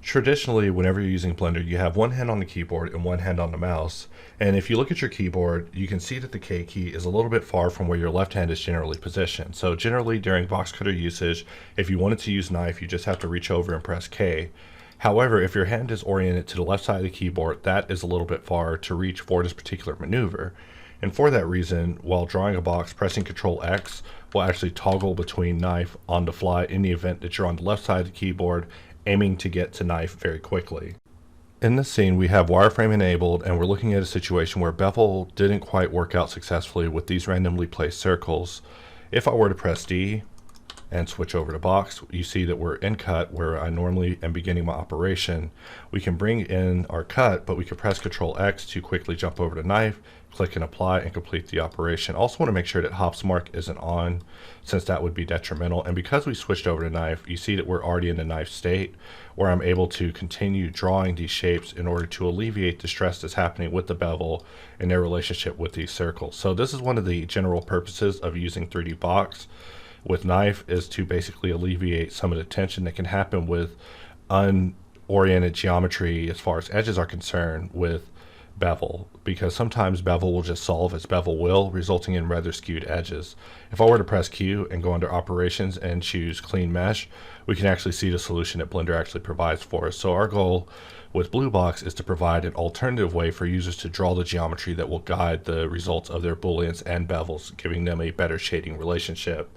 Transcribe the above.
Traditionally, whenever you're using Blender, you have one hand on the keyboard and one hand on the mouse. And if you look at your keyboard, you can see that the K key is a little bit far from where your left hand is generally positioned. So generally during Boxcutter usage, if you wanted to use knife, you just have to reach over and press K. However, if your hand is oriented to the left side of the keyboard, that is a little bit far to reach for this particular maneuver. And for that reason, while drawing a box, pressing Ctrl X will actually toggle between knife on the fly in the event that you're on the left side of the keyboard, aiming to get to knife very quickly. In this scene, we have wireframe enabled, and we're looking at a situation where bevel didn't quite work out successfully with these randomly placed circles. If I were to press D and switch over to box, you see that we're in cut where I normally am beginning my operation. We can bring in our cut, but we can press Ctrl X to quickly jump over to knife, click and apply, and complete the operation. Also want to make sure that hops mark isn't on, since that would be detrimental. And because we switched over to knife, you see that we're already in the knife state where I'm able to continue drawing these shapes in order to alleviate the stress that's happening with the bevel and their relationship with these circles. So this is one of the general purposes of using 3D Box with knife, is to basically alleviate some of the tension that can happen with unoriented geometry as far as edges are concerned with bevel, because sometimes bevel will just solve as bevel will, resulting in rather skewed edges. If I were to press Q and go under operations and choose clean mesh, we can actually see the solution that Blender actually provides for us. So our goal with Blue Box is to provide an alternative way for users to draw the geometry that will guide the results of their booleans and bevels, giving them a better shading relationship.